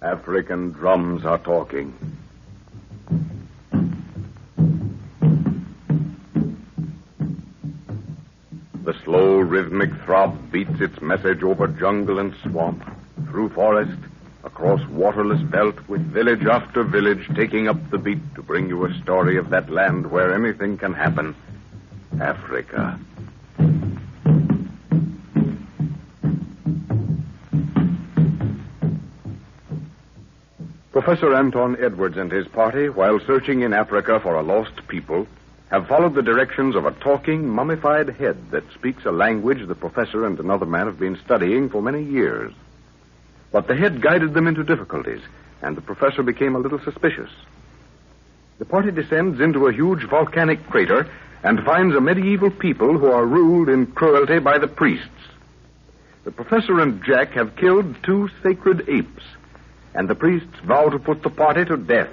African drums are talking. The slow, rhythmic throb beats its message over jungle and swamp, through forest, across waterless belt, with village after village taking up the beat to bring you a story of that land where anything can happen. Africa. Professor Anton Edwards and his party, while searching in Africa for a lost people, have followed the directions of a talking, mummified head that speaks a language the professor and another man have been studying for many years. But the head guided them into difficulties, and the professor became a little suspicious. The party descends into a huge volcanic crater and finds a medieval people who are ruled in cruelty by the priests. The professor and Jack have killed 2 sacred apes, and the priests vow to put the party to death.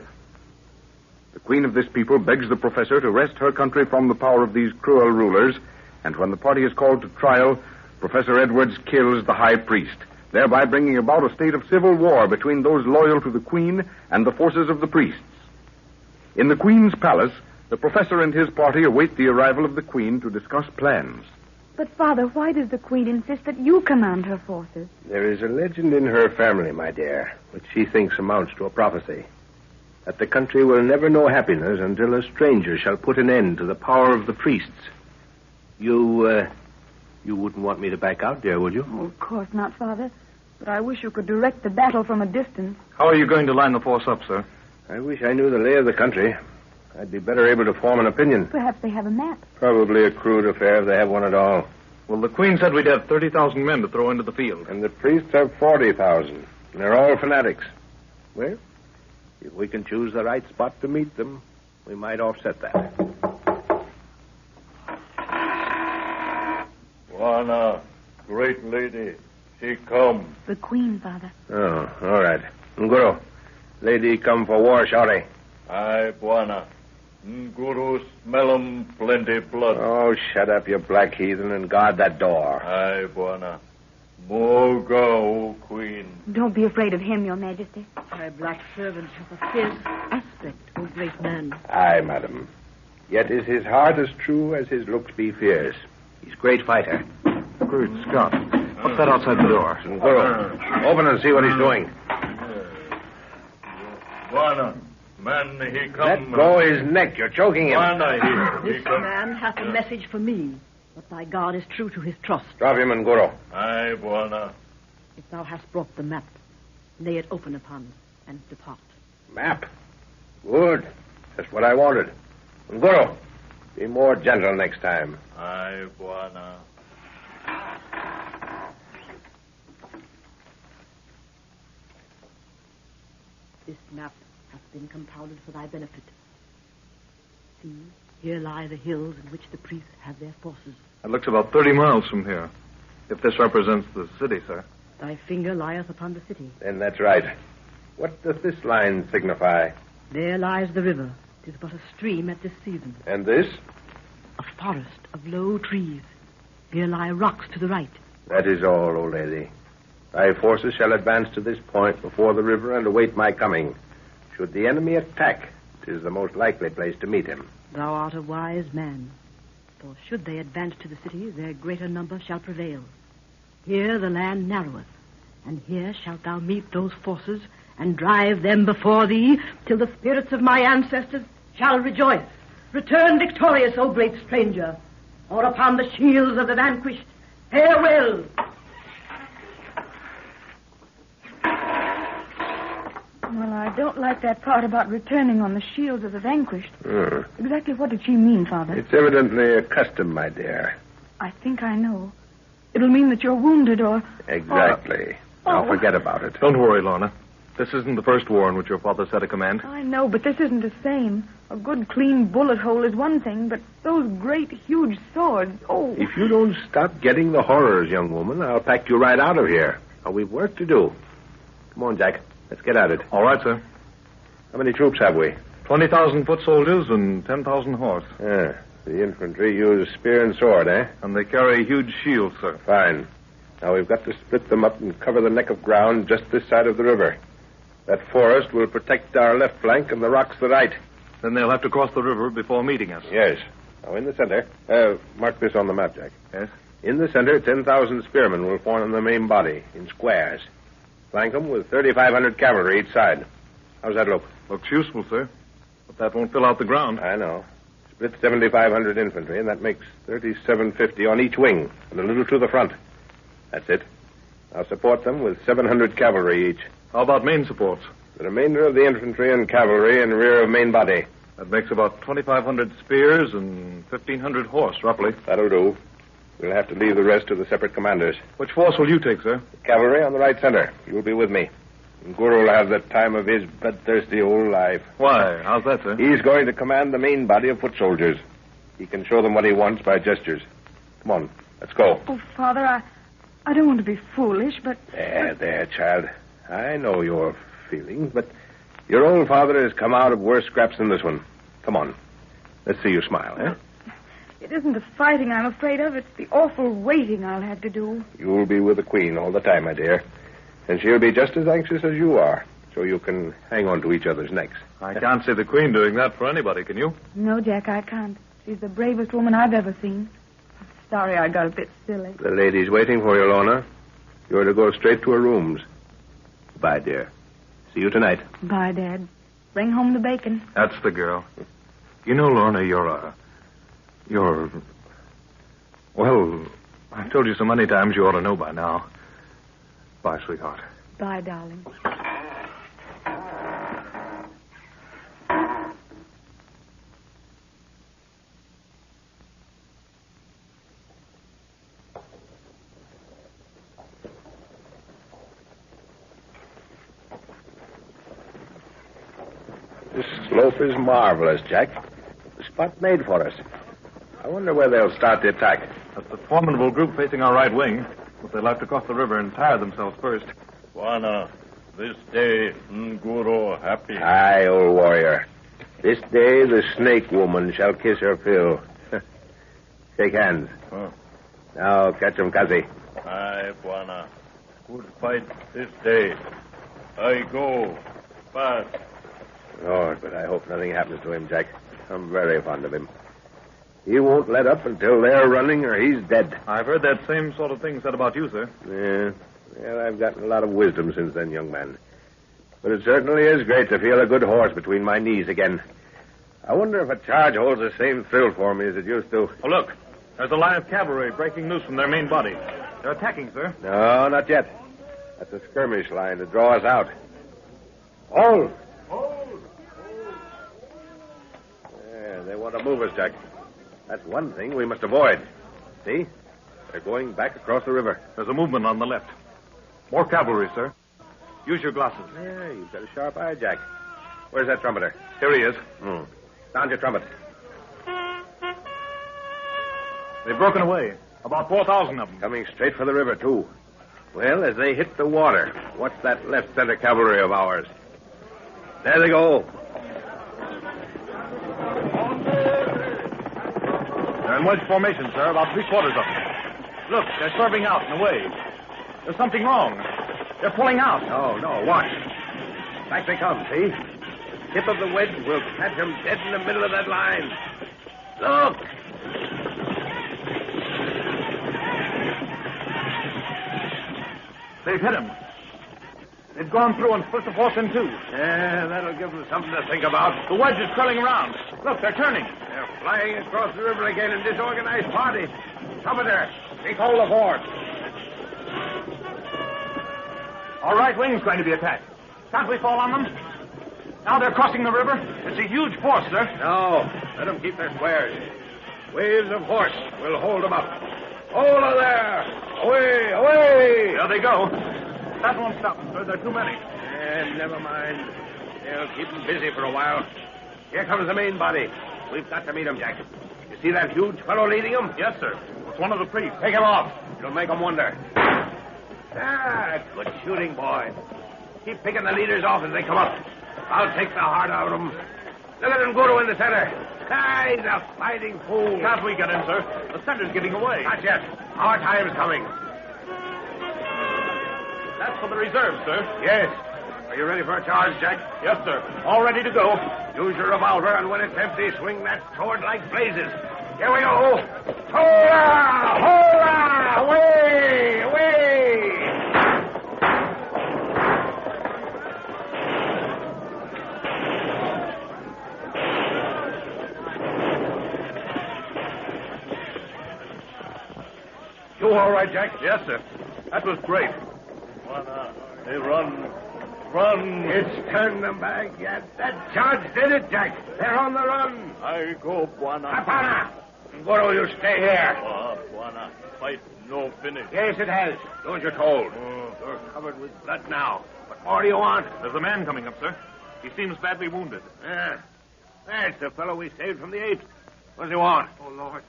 The queen of this people begs the professor to wrest her country from the power of these cruel rulers, and when the party is called to trial, Professor Edwards kills the high priest, thereby bringing about a state of civil war between those loyal to the queen and the forces of the priests. In the queen's palace, the professor and his party await the arrival of the queen to discuss plans. But, Father, why does the Queen insist that you command her forces? There is a legend in her family, my dear, which she thinks amounts to a prophecy. That the country will never know happiness until a stranger shall put an end to the power of the priests. You wouldn't want me to back out, dear, would you? Oh, of course not, Father. But I wish you could direct the battle from a distance. How are you going to line the force up, sir? I wish I knew the lay of the country. I'd be better able to form an opinion. Perhaps they have a map. Probably a crude affair if they have one at all. Well, the Queen said we'd have 30,000 men to throw into the field. And the priests have 40,000. And they're all fanatics. Well, if we can choose the right spot to meet them, we might offset that. Juana, great lady, she come. The Queen, Father. Oh, all right. Nguru, lady come for war, shorty. Aye, Buana. Guru smell 'em plenty blood. Oh, shut up, you black heathen, and guard that door. Aye, Buana. Moga, O Queen. Don't be afraid of him, Your Majesty. My black servant has a fierce aspect, O great man. Aye, madam. Yet is his heart as true as his looks be fierce. He's a great fighter. Great Scott. What's that outside the door? Nguru, open and see what he's doing. Buana, man, he come. Let go his neck. You're choking him. Buana, he This come. man hath a message for me, but thy God is true to his trust. Drop him, Nguru. Aye, Buana. If thou hast brought the map, lay it open upon and depart. Map. Good. That's what I wanted. Nguru, be more gentle next time. Aye, Buana. This map hath been compounded for thy benefit. See, here lie the hills in which the priests have their forces. It looks about 30 miles from here. If this represents the city, sir. Thy finger lieth upon the city. Then that's right. What does this line signify? There lies the river. 'Tis but a stream at this season. And this? A forest of low trees. Here lie rocks to the right. That is all, old lady. Thy forces shall advance to this point before the river and await my coming. Should the enemy attack, 'tis the most likely place to meet him. Thou art a wise man. For should they advance to the city, their greater number shall prevail. Here the land narroweth, and here shalt thou meet those forces and drive them before thee till the spirits of my ancestors shall rejoice. Return victorious, O great stranger, or upon the shields of the vanquished, farewell. Well, I don't like that part about returning on the shields of the vanquished. Exactly what did she mean, Father? It's evidently a custom, my dear. I think I know. It'll mean that you're wounded or... Exactly. Now forget about it. Don't worry, Lorna. This isn't the first war in which your father set a command. I know, but this isn't the same. A good, clean bullet hole is one thing, but those great, huge swords, oh... If you don't stop getting the horrors, young woman, I'll pack you right out of here. Now, we've work to do. Come on, Jack. Let's get at it. All right, sir. How many troops have we? 20,000 foot soldiers and 10,000 horse. Yeah. The infantry use spear and sword, eh? And they carry huge shields, sir. Fine. Now, we've got to split them up and cover the neck of ground just this side of the river. That forest will protect our left flank and the rocks the right. Then they'll have to cross the river before meeting us. Yes. Now, in the center, mark this on the map, Jack. Yes? In the center, 10,000 spearmen will form the main body in squares. Flank them with 3,500 cavalry each side. How's that look? Looks useful, sir. But that won't fill out the ground. I know. Split 7,500 infantry, and that makes 3,750 on each wing, and a little to the front. That's it. I'll support them with 700 cavalry each. How about main supports? The remainder of the infantry and cavalry in rear of main body. That makes about 2,500 spears and 1,500 horse, roughly. That'll do. We'll have to leave the rest to the separate commanders. Which force will you take, sir? The cavalry on the right center. You'll be with me. And Guru will have the time of his bloodthirsty old life. Why? How's that, sir? He's going to command the main body of foot soldiers. He can show them what he wants by gestures. Come on, let's go. Oh, Father, I don't want to be foolish, but... There, child. I know your feelings, but your old father has come out of worse scraps than this one. Come on. Let's see you smile, eh? It isn't the fighting I'm afraid of. It's the awful waiting I'll have to do. You'll be with the Queen all the time, my dear. And she'll be just as anxious as you are, so you can hang on to each other's necks. I can't see the Queen doing that for anybody, can you? No, Jack, I can't. She's the bravest woman I've ever seen. I'm sorry I got a bit silly. The lady's waiting for you, Lorna. You're to go straight to her rooms. Goodbye, dear. See you tonight. Bye, Dad. Bring home the bacon. That's the girl. You know, Lorna, well, I've told you so many times you ought to know by now. Bye, sweetheart. Bye, darling. This slope is marvelous, Jack. The spot made for us. I wonder where they'll start the attack. That's a formidable group facing our right wing. But they'll have to cross the river and tire themselves first. Wana, this day, Nguru happy. Aye, old warrior. This day the snake woman shall kiss her fill. Shake hands. Huh. Now catch him, Kazi. Aye, Wana. Good fight this day. I go. Fast. Lord, but I hope nothing happens to him, Jack. I'm very fond of him. He won't let up until they're running or he's dead. I've heard that same sort of thing said about you, sir. Yeah. Well, I've gotten a lot of wisdom since then, young man. But it certainly is great to feel a good horse between my knees again. I wonder if a charge holds the same thrill for me as it used to. Oh, look. There's a line of cavalry breaking loose from their main body. They're attacking, sir. No, not yet. That's a skirmish line to draw us out. Hold! Yeah, they want to move us, Jack. That's one thing we must avoid. See? They're going back across the river. There's a movement on the left. More cavalry, sir. Use your glasses. Yeah, you've got a sharp eye, Jack. Where's that trumpeter? Here he is. Sound your trumpet. They've broken away. About 4,000 of them. Coming straight for the river, too. Well, as they hit the water, what's that left center cavalry of ours? There they go. They're in wedge formation, sir, about three-quarters of them. Look, they're swerving out and away. There's something wrong. They're pulling out. No, watch. Back they come, see? The tip of the wedge will catch them dead in the middle of that line. Look! They've hit him. They've gone through and split the horse in two. Yeah, that'll give them something to think about. The wedge is curling around. Look, they're turning. They're flying across the river again in disorganized parties. Trumpeter, take hold of horse. Our right wing's going to be attacked. Can't we fall on them? Now they're crossing the river. It's a huge force, sir. No, let them keep their squares. Waves of horse will hold them up. Hold her there! Away, away! There they go. That won't stop them, sir. There are too many. Never mind. They'll keep them busy for a while. Here comes the main body. We've got to meet them, Jack. You see that huge fellow leading them? Yes, sir. It's one of the priests. Take him off. It'll make them wonder. Ah, good shooting, boy. Keep picking the leaders off as they come up. I'll take the heart out of them. Look at them go to in the center. Ah, he's a fighting fool. Can't we get in, sir? The center's getting away. Not yet. Our time's coming. That's for the reserve, sir. Yes. For Are you ready for a charge, Jack? Yes, sir. All ready to go. Use your revolver, and when it's empty, swing that sword like blazes. Here we go. Hola! Hola! Away! Away! You all right, Jack? Yes, sir. That was great. Buana. They run. Run. It's turned them back yet. That charge did it, Jack. They're on the run. I go, Buana. Apana! Goro, you stay here. Buana. Fight no finish. Yes, it has. Do as you're told. You're covered with blood now. What more do you want? There's a man coming up, sir. He seems badly wounded. That's the fellow we saved from the apes. What does he want? Oh, Lord.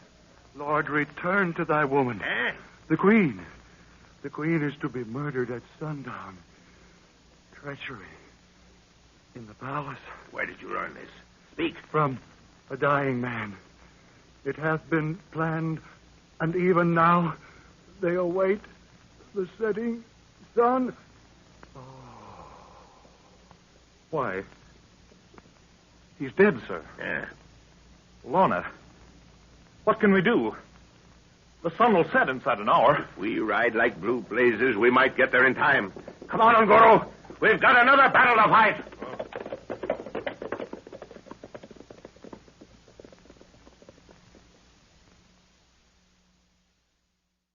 Lord, return to thy woman. Eh? The queen. The queen is to be murdered at sundown. Treachery. In the palace. Where did you learn this? Speak. From a dying man. It hath been planned, and even now they await the setting sun. Oh. Why? He's dead, sir. Yeah. Lorna, what can we do? The sun will set inside an hour. If we ride like blue blazes, we might get there in time. Come on, Goro. We've got another battle to fight.